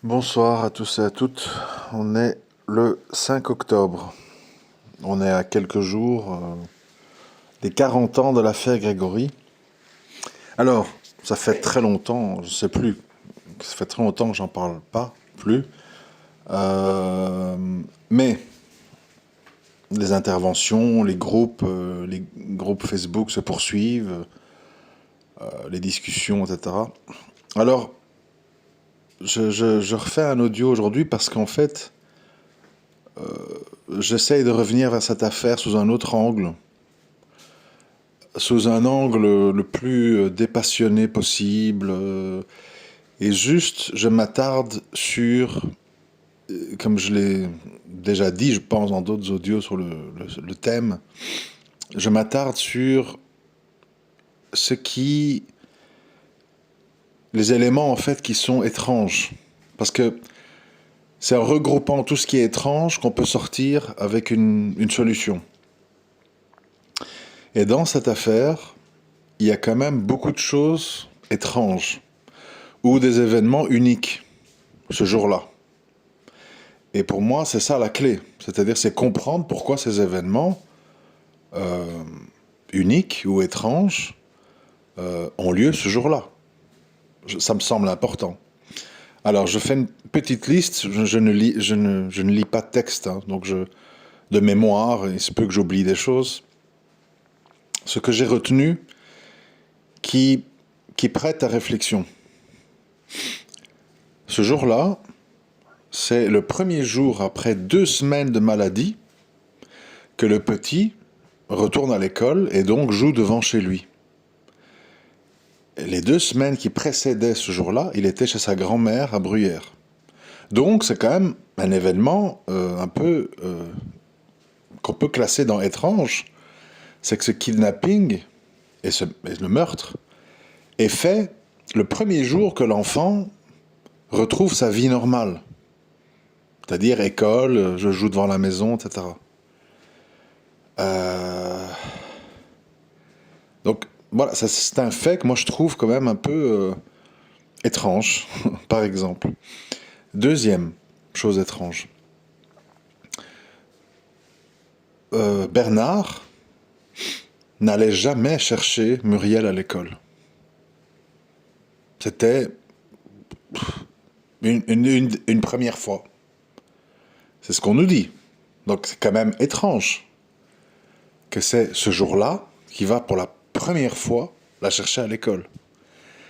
Bonsoir à tous et à toutes. On est le 5 octobre. On est à quelques jours des 40 ans de l'affaire Grégory. Alors, ça fait très longtemps, je ne sais plus, ça fait très longtemps que j'en parle pas plus. Euh, mais les interventions, les groupes Facebook se poursuivent, les discussions, etc. Alors, je refais un audio aujourd'hui parce qu'en fait, j'essaye de revenir vers cette affaire sous un autre angle, sous un angle le plus dépassionné possible. Et juste, je m'attarde sur, comme je l'ai déjà dit, je pense, dans d'autres audios sur le thème, je m'attarde sur ce qui, les éléments en fait qui sont étranges. Parce que c'est en regroupant tout ce qui est étrange qu'on peut sortir avec une solution. Et dans cette affaire, il y a quand même beaucoup de choses étranges ou des événements uniques ce jour-là. Et pour moi, c'est ça la clé. C'est-à-dire, c'est comprendre pourquoi ces événements uniques ou étranges ont lieu ce jour-là. Ça me semble important. Alors, je fais une petite liste. Je ne lis pas de texte, hein, donc de mémoire, il se peut que j'oublie des choses. Ce que j'ai retenu qui prête à réflexion. Ce jour-là, c'est le premier jour après 2 semaines de maladie que le petit retourne à l'école et donc joue devant chez lui. Les 2 semaines qui précédaient ce jour-là, il était chez sa grand-mère à Bruyères. Donc c'est quand même un événement un peu qu'on peut classer dans étrange. C'est que ce kidnapping et le meurtre est fait le premier jour que l'enfant retrouve sa vie normale. C'est-à-dire école, je joue devant la maison, etc. Donc voilà, c'est un fait que moi je trouve quand même un peu étrange, par exemple. Deuxième chose étrange. Bernard n'allait jamais chercher Muriel à l'école. C'était une première fois. C'est ce qu'on nous dit. Donc c'est quand même étrange que c'est ce jour-là qu'il va pour la première fois la chercher à l'école.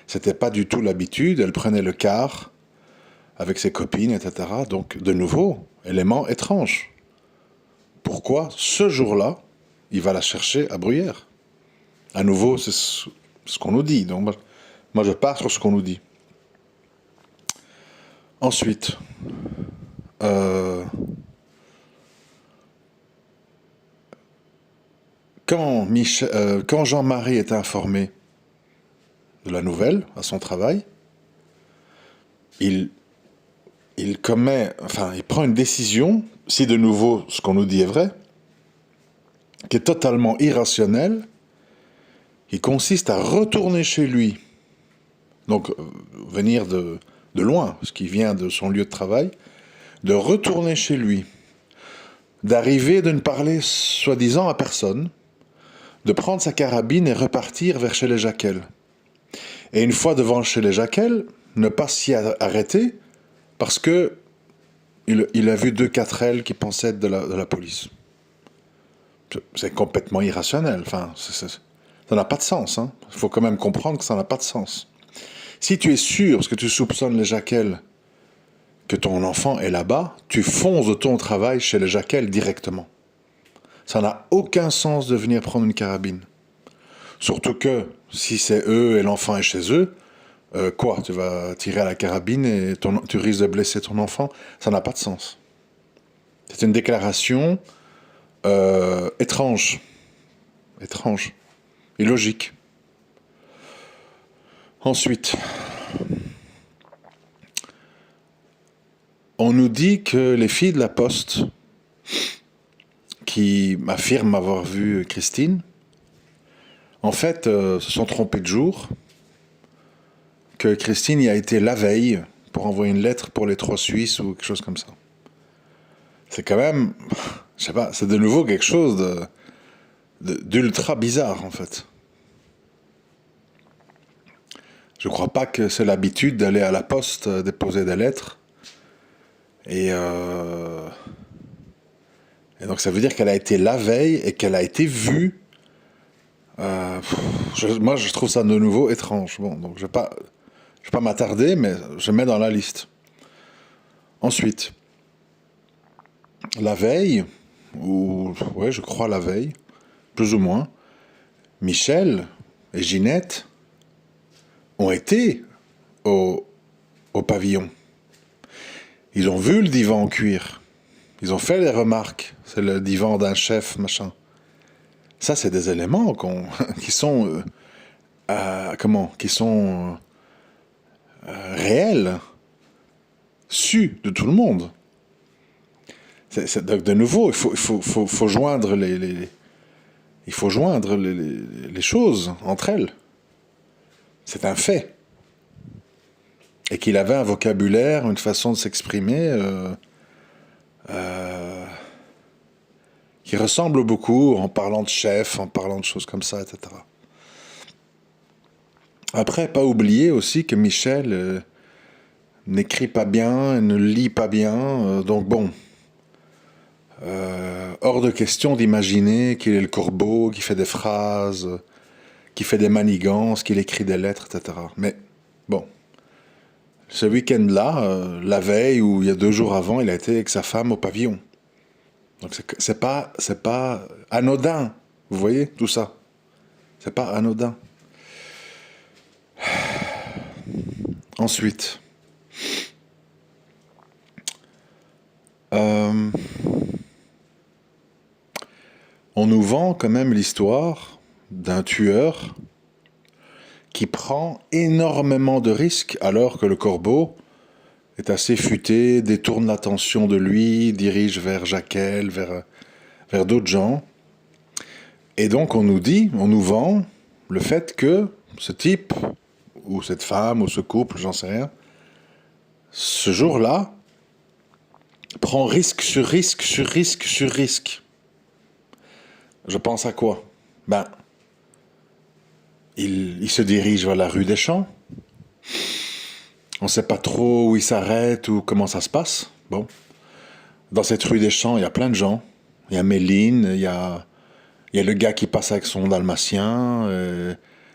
C'était pas du tout l'habitude, elle prenait le car avec ses copines, etc. Donc de nouveau, élément étrange. Pourquoi ce jour-là, il va la chercher à Bruyères? À nouveau, c'est ce qu'on nous dit. Donc moi je pars sur ce qu'on nous dit. Ensuite, quand Jean-Marie est informé de la nouvelle à son travail, il prend une décision, si de nouveau ce qu'on nous dit est vrai, qui est totalement irrationnelle, qui consiste à retourner chez lui, donc venir de loin, parce qu'il vient de son lieu de travail, de retourner chez lui, d'arriver, de ne parler soi-disant à personne, de prendre sa carabine et repartir vers chez les Jacquel. Et une fois devant chez les Jacquel, ne pas s'y arrêter, parce que il a vu 2 4L qui pensaient être de la police. C'est complètement irrationnel. Enfin, ça n'a pas de sens. Hein. Il faut quand même comprendre que ça n'a pas de sens. Si tu es sûr, parce que tu soupçonnes les Jacquel, que ton enfant est là-bas, tu fonces de ton travail chez les Jacquel directement. Ça n'a aucun sens de venir prendre une carabine. Surtout que, si c'est eux et l'enfant est chez eux, quoi, tu vas tirer à la carabine et tu risques de blesser ton enfant? Ça n'a pas de sens. C'est une déclaration étrange. Étrange. Illogique. Ensuite, on nous dit que les filles de la poste qui affirment avoir vu Christine, en fait, se sont trompées de jour, que Christine y a été la veille pour envoyer une lettre pour les 3 Suisses ou quelque chose comme ça. C'est quand même, je sais pas, c'est de nouveau quelque chose d'ultra bizarre en fait. Je crois pas que c'est l'habitude d'aller à la poste déposer des lettres. Et donc ça veut dire qu'elle a été la veille et qu'elle a été vue. Moi je trouve ça de nouveau étrange. Bon, donc je vais pas m'attarder, mais je mets dans la liste. Ensuite, la veille, ou ouais, je crois la veille, plus ou moins, Michel et Ginette ont été au pavillon. Ils ont vu le divan en cuir. Ils ont fait les remarques. C'est le divan d'un chef, machin. Ça, c'est des éléments qui sont... qui sont réels, su de tout le monde. Donc de nouveau, il faut joindre il faut joindre les choses entre elles. C'est un fait. Et qu'il avait un vocabulaire, une façon de s'exprimer qui ressemble beaucoup en parlant de chef, en parlant de choses comme ça, etc. Après, pas oublier aussi que Michel n'écrit pas bien, ne lit pas bien, donc bon, hors de question d'imaginer qu'il est le corbeau, qui fait des phrases, qui fait des manigances, qu'il écrit des lettres, etc. Mais bon, ce week-end-là, la veille ou il y a 2 jours avant, il a été avec sa femme au pavillon. Donc c'est pas anodin, vous voyez tout ça. C'est pas anodin. Ensuite, on nous vend quand même l'histoire d'un tueur qui prend énormément de risques alors que le corbeau est assez futé, détourne l'attention de lui, dirige vers Jacquel, vers d'autres gens. Et donc on nous vend le fait que ce type, ou cette femme, ou ce couple, j'en sais rien, ce jour-là, prend risque sur risque sur risque sur risque. Je pense à quoi? Il se dirige vers la rue des Champs. On ne sait pas trop où il s'arrête ou comment ça se passe. Bon. Dans cette rue des Champs, il y a plein de gens. Il y a Méline, il y a le gars qui passe avec son dalmatien,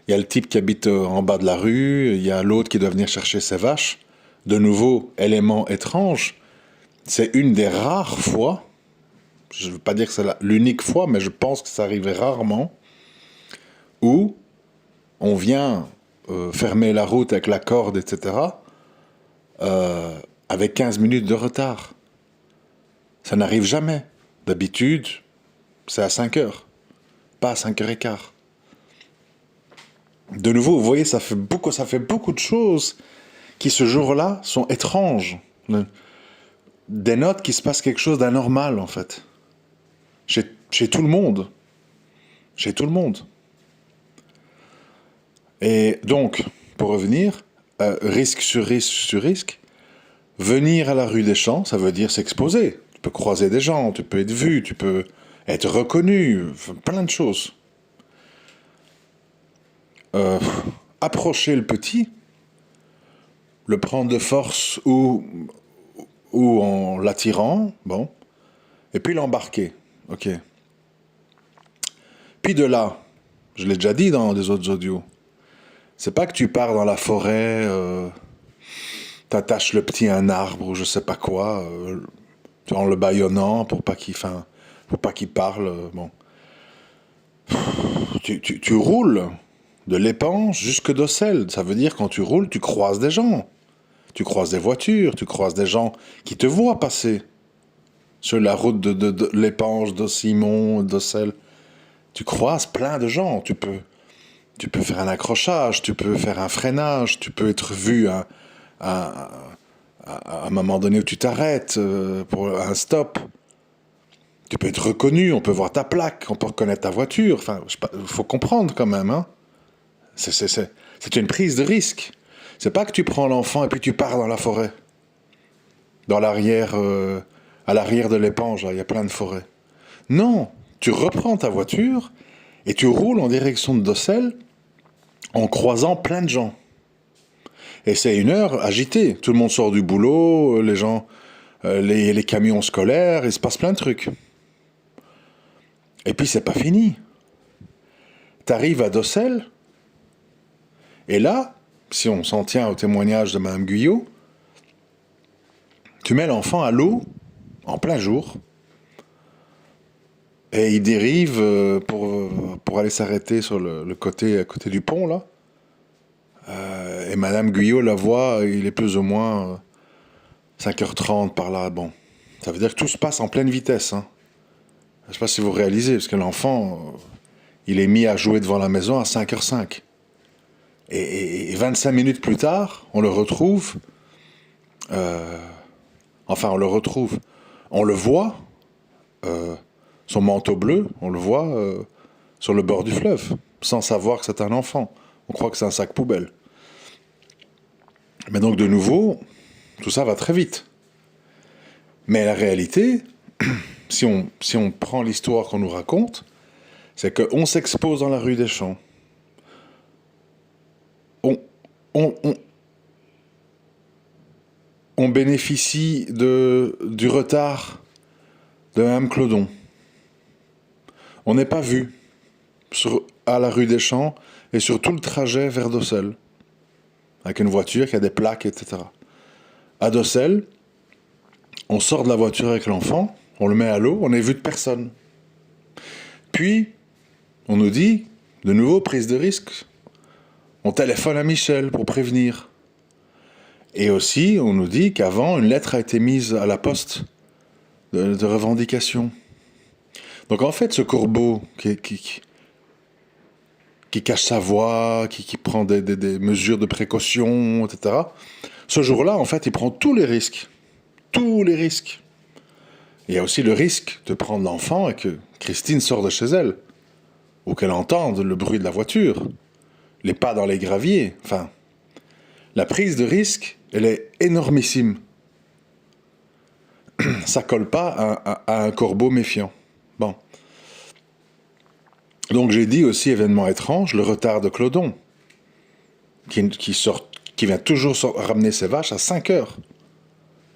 il y a le type qui habite en bas de la rue, il y a l'autre qui doit venir chercher ses vaches. De nouveau, élément étrange. C'est une des rares fois, je ne veux pas dire que c'est l'unique fois, mais je pense que ça arrivait rarement, où on vient fermer la route avec la corde, etc., avec 15 minutes de retard. Ça n'arrive jamais. D'habitude, c'est à 5 heures, pas à 5h15. De nouveau, vous voyez, ça fait beaucoup de choses qui, ce jour-là, sont étranges. Des notes qu'il se passe quelque chose d'anormal, en fait. Chez tout le monde. Chez tout le monde. Et donc, pour revenir, risque sur risque sur risque, venir à la rue des Champs, ça veut dire s'exposer. Tu peux croiser des gens, tu peux être vu, tu peux être reconnu, plein de choses. Approcher le petit, le prendre de force ou en l'attirant, bon, et puis l'embarquer, ok. Puis de là, je l'ai déjà dit dans des autres audios, c'est pas que tu pars dans la forêt, t'attaches le petit à un arbre ou je sais pas quoi, en le bâillonnant pour pas qu'il parle, bon. Tu roules de l'Épanche jusque d'Ossel. Ça veut dire quand tu roules, tu croises des gens. Tu croises des voitures, tu croises des gens qui te voient passer sur la route de l'Épanche, d'Ossimon, d'Ossel. Tu croises plein de gens. Tu peux faire un accrochage, tu peux faire un freinage, tu peux être vu à un moment donné où tu t'arrêtes pour un stop. Tu peux être reconnu, on peut voir ta plaque, on peut reconnaître ta voiture. Enfin, il faut comprendre quand même. Hein. C'est une prise de risque. C'est pas que tu prends l'enfant et puis tu pars dans la forêt. Dans l'arrière, à l'arrière de l'épange, il y a plein de forêts. Non, tu reprends ta voiture et tu roules en direction de Docel en croisant plein de gens. Et c'est une heure agitée. Tout le monde sort du boulot, les gens, les camions scolaires, il se passe plein de trucs. Et puis c'est pas fini. T'arrives à Docel, et là, si on s'en tient au témoignage de Mme Guyot, tu mets l'enfant à l'eau, en plein jour, et il dérive pour aller s'arrêter sur le côté, à côté du pont, là. Et Mme Guyot la voit, il est plus ou moins 5h30 par là. Bon, ça veut dire que tout se passe en pleine vitesse. Hein. Je ne sais pas si vous réalisez, parce que l'enfant, il est mis à jouer devant la maison à 5h05. Et 25 minutes plus tard, on le retrouve. On le retrouve. On le voit, son manteau bleu, on le voit sur le bord du fleuve, sans savoir que c'est un enfant. On croit que c'est un sac poubelle. Mais donc, de nouveau, tout ça va très vite. Mais la réalité, si on prend l'histoire qu'on nous raconte, c'est qu'on s'expose dans la rue des Champs. On bénéficie du retard de Mme Clodon. On n'est pas vu à la rue des Champs et sur tout le trajet vers Docel, avec une voiture qui a des plaques, etc. À Docel, on sort de la voiture avec l'enfant, on le met à l'eau, on n'est vu de personne. Puis, on nous dit, de nouveau, prise de risque, on téléphone à Michel pour prévenir. Et aussi, on nous dit qu'avant, une lettre a été mise à la poste de revendication. Donc en fait, ce corbeau qui cache sa voix, qui prend des mesures de précaution, etc., ce jour-là, en fait, il prend tous les risques. Tous les risques. Il y a aussi le risque de prendre l'enfant et que Christine sorte de chez elle, ou qu'elle entende le bruit de la voiture, les pas dans les graviers. Enfin, la prise de risque, elle est énormissime. Ça colle pas à un corbeau méfiant. Bon. Donc j'ai dit aussi événement étrange, le retard de Clodon, qui vient toujours ramener ses vaches à 5 heures.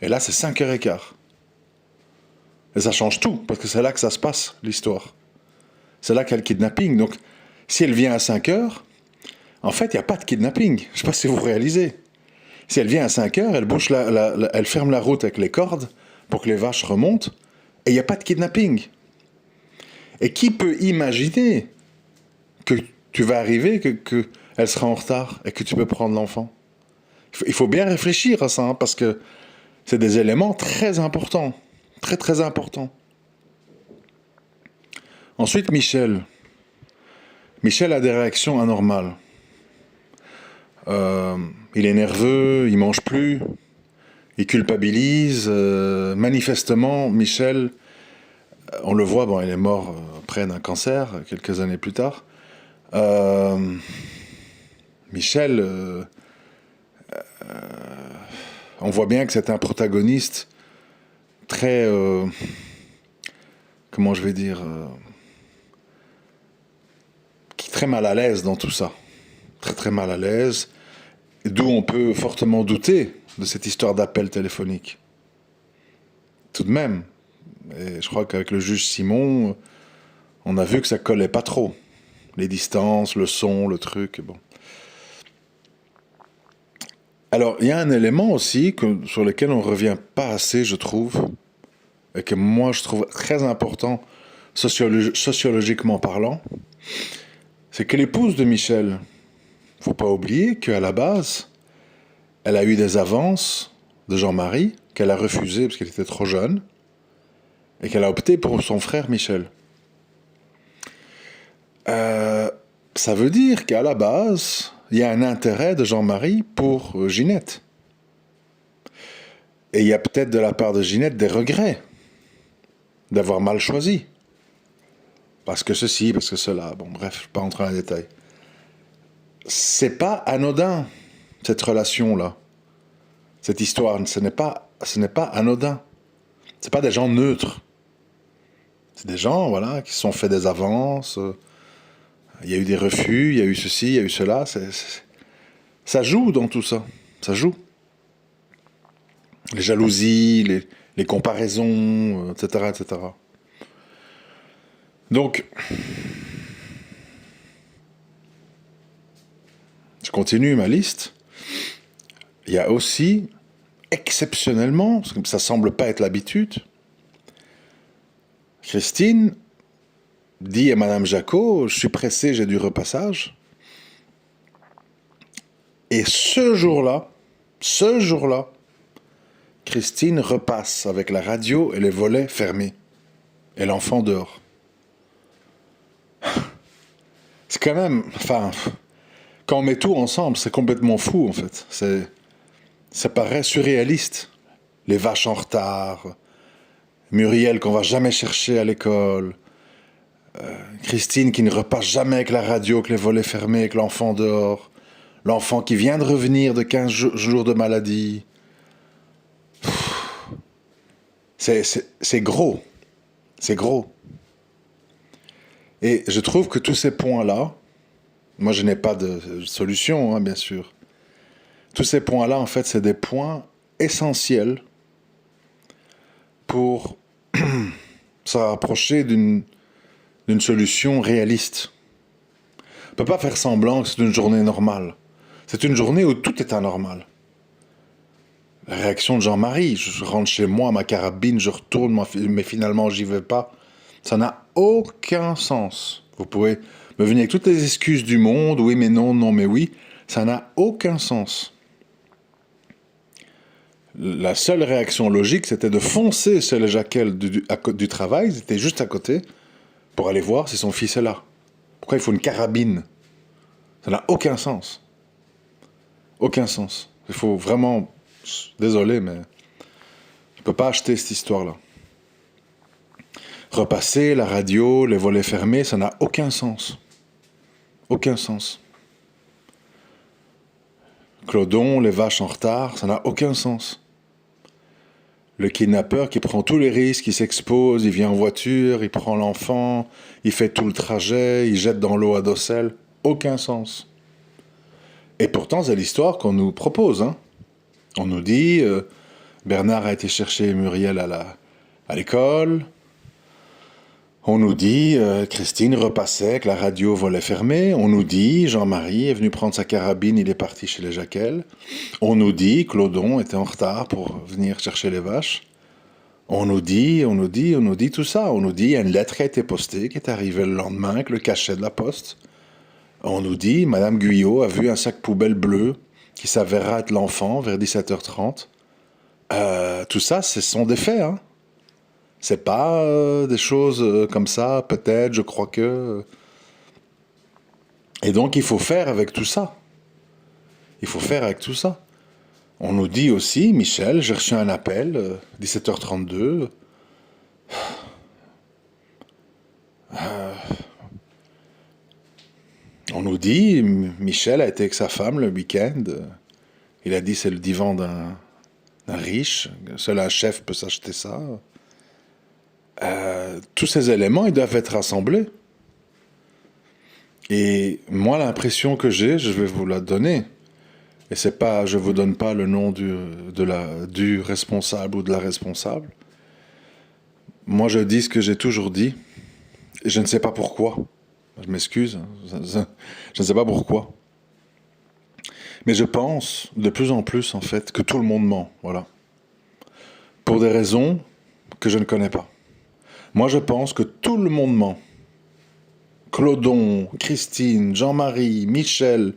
Et là, c'est 5h15. Et ça change tout, parce que c'est là que ça se passe, l'histoire. C'est là qu'il y a le kidnapping. Donc, si elle vient à 5 heures, en fait, il n'y a pas de kidnapping. Je ne sais pas si vous réalisez. Si elle vient à 5 heures, elle ferme la route avec les cordes pour que les vaches remontent, et il n'y a pas de kidnapping. Et qui peut imaginer que tu vas arriver, qu'elle sera en retard, et que tu peux prendre l'enfant? Il faut bien réfléchir à ça, hein, parce que c'est des éléments très importants. Très, très importants. Ensuite, Michel. Michel a des réactions anormales. Il est nerveux, il mange plus, il culpabilise. Manifestement, Michel, on le voit, bon, il est mort après d'un cancer, quelques années plus tard. Michel, on voit bien que c'est un protagoniste très, comment je vais dire, qui est très mal à l'aise dans tout ça. Très très mal à l'aise. D'où on peut fortement douter de cette histoire d'appel téléphonique. Tout de même. Et je crois qu'avec le juge Simon, on a vu que ça collait pas trop. Les distances, le son, le truc, bon. Alors, il y a un élément aussi sur lequel on ne revient pas assez, je trouve, et que moi je trouve très important, sociologiquement parlant, c'est que l'épouse de Michel, faut pas oublier qu'à la base, elle a eu des avances de Jean-Marie qu'elle a refusées parce qu'elle était trop jeune et qu'elle a opté pour son frère Michel. Ça veut dire qu'à la base, il y a un intérêt de Jean-Marie pour Ginette. Et il y a peut-être de la part de Ginette des regrets d'avoir mal choisi. Parce que ceci, parce que cela. Bon, bref, je ne vais pas entrer dans les détails. C'est pas anodin. cette relation-là, cette histoire, ce n'est pas anodin. Ce n'est pas des gens neutres. C'est des gens, voilà, qui se sont fait des avances. Il y a eu des refus, il y a eu ceci, il y a eu cela. Ça joue dans tout ça. Ça joue. Les jalousies, les comparaisons, etc., etc. Donc, je continue ma liste. Il y a aussi, exceptionnellement, parce que ça semble pas être l'habitude, Christine dit à Madame Jacot, je suis pressé, j'ai du repassage. Et ce jour-là, Christine repasse avec la radio et les volets fermés. Et l'enfant dehors. C'est quand même... Enfin, quand on met tout ensemble, c'est complètement fou, en fait. Ça paraît surréaliste. Les vaches en retard, Muriel qu'on va jamais chercher à l'école, Christine qui ne repasse jamais avec la radio, avec les volets fermés, avec l'enfant dehors, l'enfant qui vient de revenir de 15 jours de maladie. C'est gros. C'est gros. Et je trouve que tous ces points-là, moi je n'ai pas de solution, hein, bien sûr. Tous ces points-là, en fait, c'est des points essentiels pour se rapprocher d'une solution réaliste. On ne peut pas faire semblant que c'est une journée normale. C'est une journée où tout est anormal. La réaction de Jean-Marie, je rentre chez moi, ma carabine, je retourne, mais finalement j'y vais pas. Ça n'a aucun sens. Vous pouvez me venir avec toutes les excuses du monde, oui mais non, non mais oui. Ça n'a aucun sens. La seule réaction logique, c'était de foncer sur le Jacquel du travail, ils étaient juste à côté, pour aller voir si son fils est là. Pourquoi il faut une carabine? Ça n'a aucun sens. Aucun sens. Il faut vraiment... Désolé, mais je ne peux pas acheter cette histoire-là. Repasser, la radio, les volets fermés, ça n'a aucun sens. Aucun sens. Clodon, les vaches en retard, ça n'a aucun sens. Le kidnappeur qui prend tous les risques, il s'expose, il vient en voiture, il prend l'enfant, il fait tout le trajet, il jette dans l'eau à Docelle. Aucun sens. Et pourtant, c'est l'histoire qu'on nous propose. Hein. On nous dit, Bernard a été chercher Muriel à l'école. On nous dit, Christine repassait avec la radio volet fermé. On nous dit, Jean-Marie est venu prendre sa carabine, il est parti chez les Jacquel. On nous dit, Clodon était en retard pour venir chercher les vaches. On nous dit tout ça. On nous dit, il y a une lettre qui a été postée, qui est arrivée le lendemain avec le cachet de la poste. On nous dit, Madame Guyot a vu un sac poubelle bleu qui s'avérera être l'enfant vers 17h30. Tout ça, ce sont des faits, hein. C'est pas des choses comme ça, peut-être, je crois que... Et donc, il faut faire avec tout ça. Il faut faire avec tout ça. On nous dit aussi, Michel, j'ai reçu un appel, 17h32. On nous dit, Michel a été avec sa femme le week-end. Il a dit, c'est le divan d'un riche. Seul un chef peut s'acheter ça. Tous ces éléments, ils doivent être rassemblés. Et moi, l'impression que j'ai, je vais vous la donner. Et c'est pas, je vous donne pas le nom du responsable ou de la responsable. Moi, je dis ce que j'ai toujours dit. Et je ne sais pas pourquoi. Je m'excuse. Je ne sais pas pourquoi. Mais je pense de plus en plus, en fait, que tout le monde ment. Voilà. Pour des raisons que je ne connais pas. Moi, je pense que tout le monde ment. Clodon, Christine, Jean-Marie, Michel,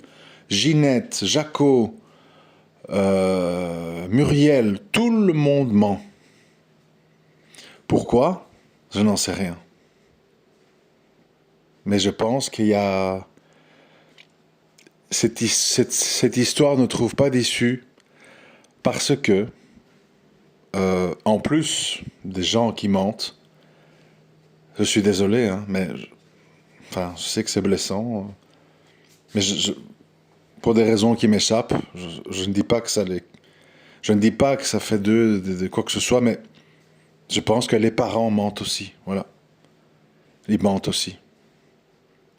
Ginette, Jaco, Muriel, tout le monde ment. Pourquoi? Je n'en sais rien. Mais je pense qu'il y a... Cette histoire ne trouve pas d'issue parce que, en plus des gens qui mentent, je suis désolé, hein, mais... Enfin, je sais que c'est blessant, mais pour des raisons qui m'échappent. Je ne dis pas que ça les... Je ne dis pas que ça fait d'eux de quoi que ce soit, mais je pense que les parents mentent aussi. Voilà. Ils mentent aussi.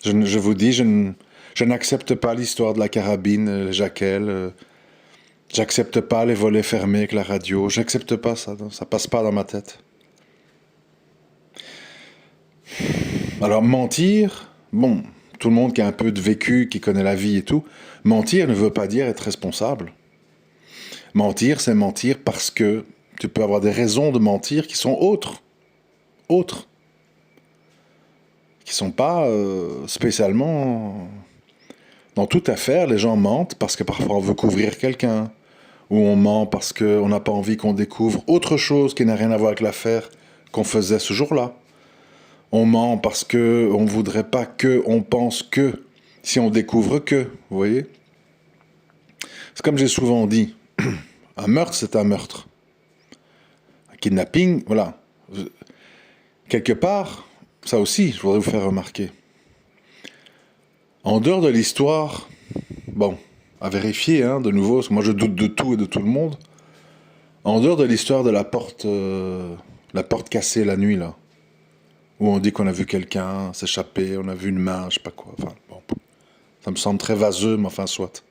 Je vous dis, je n'accepte pas l'histoire de la carabine, les jaquelles. J'accepte pas les volets fermés avec la radio. J'accepte pas ça. Ça passe pas dans ma tête. Alors mentir, bon, tout le monde qui a un peu de vécu, qui connaît la vie et tout, mentir ne veut pas dire être responsable. Mentir, c'est mentir parce que tu peux avoir des raisons de mentir qui sont autres, qui sont pas spécialement... Dans toute affaire, les gens mentent parce que parfois on veut couvrir quelqu'un, ou on ment parce qu'on n'a pas envie qu'on découvre autre chose qui n'a rien à voir avec l'affaire qu'on faisait ce jour-là. On ment parce qu'on ne voudrait pas que, on pense que, si on découvre que, vous voyez. C'est comme j'ai souvent dit, un meurtre, c'est un meurtre. Un kidnapping, voilà. Quelque part, ça aussi, je voudrais vous faire remarquer. En dehors de l'histoire, bon, à vérifier, hein, de nouveau, parce que moi je doute de tout et de tout le monde. En dehors de l'histoire de la porte cassée la nuit, là, où on dit qu'on a vu quelqu'un s'échapper, on a vu une main, je sais pas quoi, enfin, bon, ça me semble très vaseux, mais enfin, soit.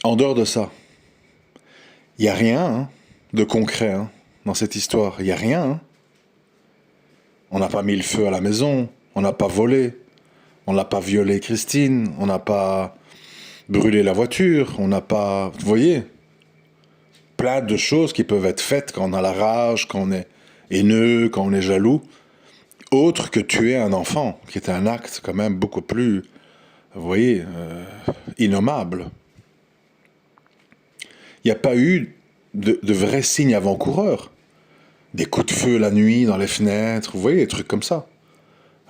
En dehors de ça, il n'y a rien hein, de concret hein, dans cette histoire. Il n'y a rien. Hein. On n'a pas mis le feu à la maison, on n'a pas volé, on n'a pas violé Christine, on n'a pas brûlé la voiture, on n'a pas... Vous voyez, plein de choses qui peuvent être faites quand on a la rage, quand on est haineux, quand on est jaloux, autre que tuer un enfant, qui est un acte quand même beaucoup plus, vous voyez, innommable. Il n'y a pas eu de vrais signes avant-coureurs. Des coups de feu la nuit dans les fenêtres, vous voyez, des trucs comme ça.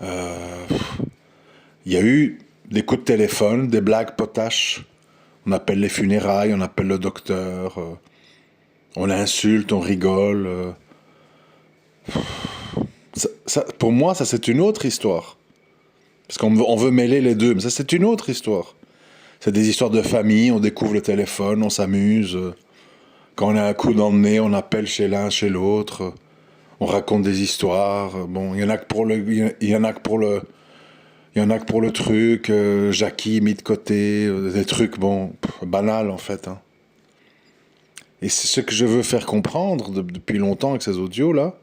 Il y a eu des coups de téléphone, des blagues potaches. On appelle les funérailles, on appelle le docteur, on insulte, on rigole. Pour moi, ça c'est une autre histoire. Parce qu'on veut mêler les deux, mais ça c'est une autre histoire. C'est des histoires de famille, on découvre le téléphone, on s'amuse. Quand on a un coup dans le nez, on appelle chez l'un, chez l'autre. On raconte des histoires. Bon, il y en a que pour le truc. Jackie mis de côté, des trucs bon banals en fait. Hein. Et c'est ce que je veux faire comprendre depuis longtemps avec ces audios là,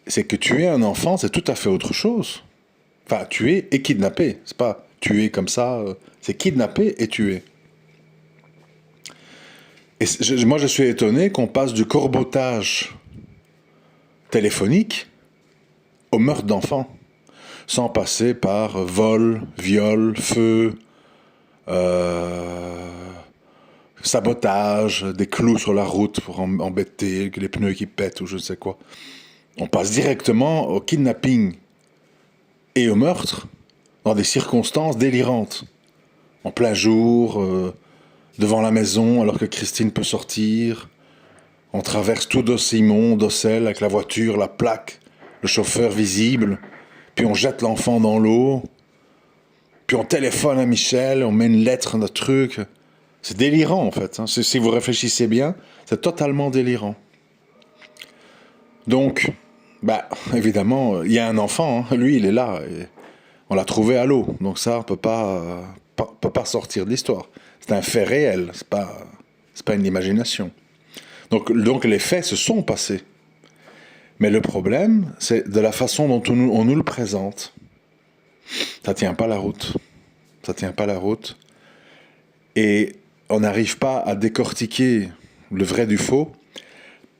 c'est que tuer un enfant, c'est tout à fait autre chose. Enfin, tuer et kidnapper. C'est pas tuer comme ça, c'est kidnapper et tuer. Et moi, je suis étonné qu'on passe du corbotage téléphonique au meurtre d'enfants, sans passer par vol, viol, feu, sabotage, des clous sur la route pour embêter, les pneus qui pètent ou je ne sais quoi. On passe directement au kidnapping et au meurtre dans des circonstances délirantes. En plein jour, devant la maison, alors que Christine peut sortir. On traverse tout d'Ossimon, d'Ossel, avec la voiture, la plaque, le chauffeur visible. Puis on jette l'enfant dans l'eau. Puis on téléphone à Michel, on met une lettre dans notre truc. C'est délirant, en fait. Hein. Si vous réfléchissez bien, c'est totalement délirant. Donc, bah, évidemment, il y a un enfant, hein. Lui, il est là. Et on l'a trouvé à l'eau. Donc ça, on peut pas sortir de l'histoire. C'est un fait réel, c'est pas une imagination. Donc les faits se sont passés. Mais le problème, c'est de la façon dont on nous le présente. Ça tient pas la route. Ça tient pas la route. Et on n'arrive pas à décortiquer le vrai du faux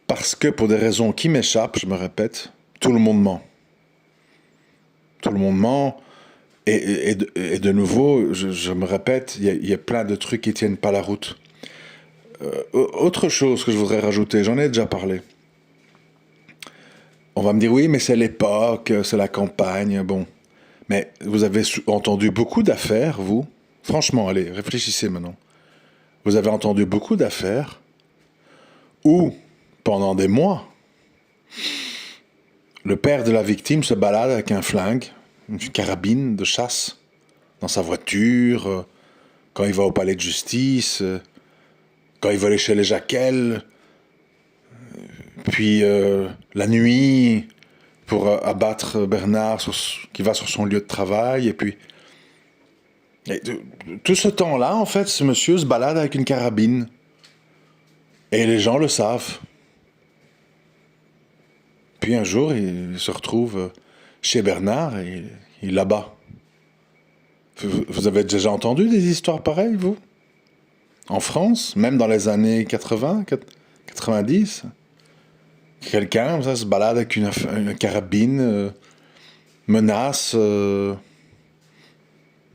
parce que pour des raisons qui m'échappent, je me répète, tout le monde ment. Tout le monde ment. Et de nouveau, je me répète, il y a plein de trucs qui tiennent pas la route. Autre chose que je voudrais rajouter, j'en ai déjà parlé. On va me dire, oui, mais c'est l'époque, c'est la campagne, bon. Mais vous avez entendu beaucoup d'affaires, vous. Franchement, allez, réfléchissez maintenant. Vous avez entendu beaucoup d'affaires où, pendant des mois, le père de la victime se balade avec un flingue, une carabine de chasse, dans sa voiture, quand il va au palais de justice, quand il va aller chez les Jaquel, puis la nuit pour abattre Bernard qui va sur son lieu de travail, et puis... tout ce temps-là, en fait, ce monsieur se balade avec une carabine. Et les gens le savent. Puis un jour, il se retrouve chez Bernard et il l'abat. Vous avez déjà entendu des histoires pareilles, vous? En France, même dans les années 80, 90, quelqu'un comme ça se balade avec une carabine, menace,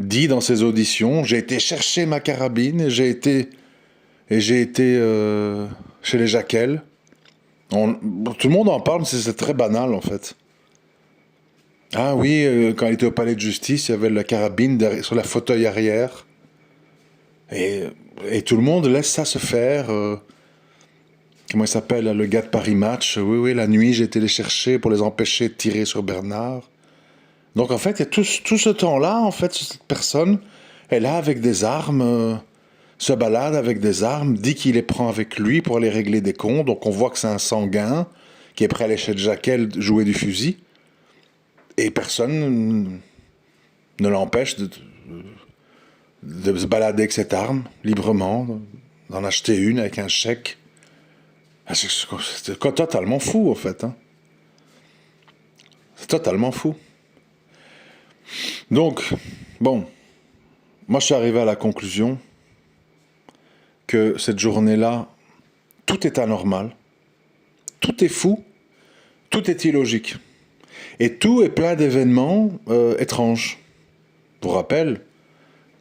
dit dans ses auditions, j'ai été chercher ma carabine et j'ai été chez les Jaquel. Tout le monde en parle, c'est très banal en fait. Ah oui, quand il était au palais de justice, il y avait la carabine sur la fauteuil arrière. Et, et tout le monde laisse ça se faire. Comment il s'appelle, là, le gars de Paris Match? Oui, oui, la nuit, j'ai été les chercher pour les empêcher de tirer sur Bernard. Donc en fait, il y a tout ce temps-là, en fait, cette personne est là avec des armes, se balade avec des armes, dit qu'il les prend avec lui pour aller régler des comptes. Donc on voit que c'est un sanguin qui est prêt à aller chez Jaquel jouer du fusil. Et personne ne l'empêche de se balader avec cette arme librement, d'en acheter une avec un chèque. C'est totalement fou, en fait. Hein. C'est totalement fou. Donc, bon, moi je suis arrivé à la conclusion que cette journée-là, tout est anormal, tout est fou, tout est illogique. Et tout est plein d'événements étranges. Je vous rappelle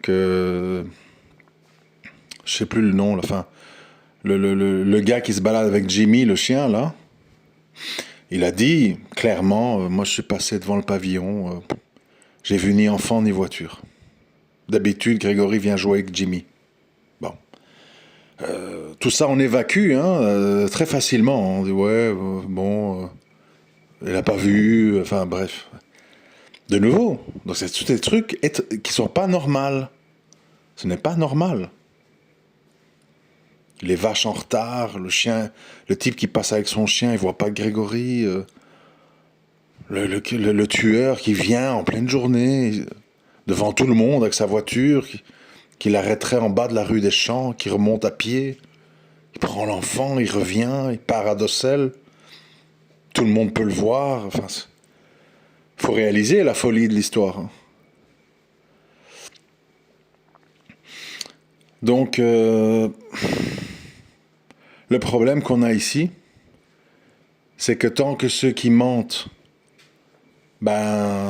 que... Je sais plus le nom, enfin... Le gars qui se balade avec Jimmy, le chien, là, il a dit clairement, moi je suis passé devant le pavillon, j'ai vu ni enfant ni voiture. D'habitude, Grégory vient jouer avec Jimmy. Bon. Tout ça, on évacue très facilement. On dit, ouais, bon, il n'a pas vu, enfin bref. De nouveau, donc c'est tous des trucs qui sont pas normaux. Ce n'est pas normal. Les vaches en retard, le chien, le type qui passe avec son chien, il voit pas Grégory. Le tueur qui vient en pleine journée, devant tout le monde avec sa voiture, qui l'arrêterait en bas de la rue des Champs, qui remonte à pied. Il prend l'enfant, il revient, il part à Docelles. Tout le monde peut le voir. Enfin, faut réaliser la folie de l'histoire. Hein. Donc, le problème qu'on a ici, c'est que tant que ceux qui mentent,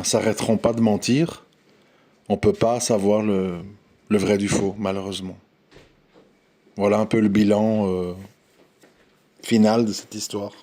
s'arrêteront pas de mentir, on peut pas savoir le vrai du faux, malheureusement. Voilà un peu le bilan final de cette histoire.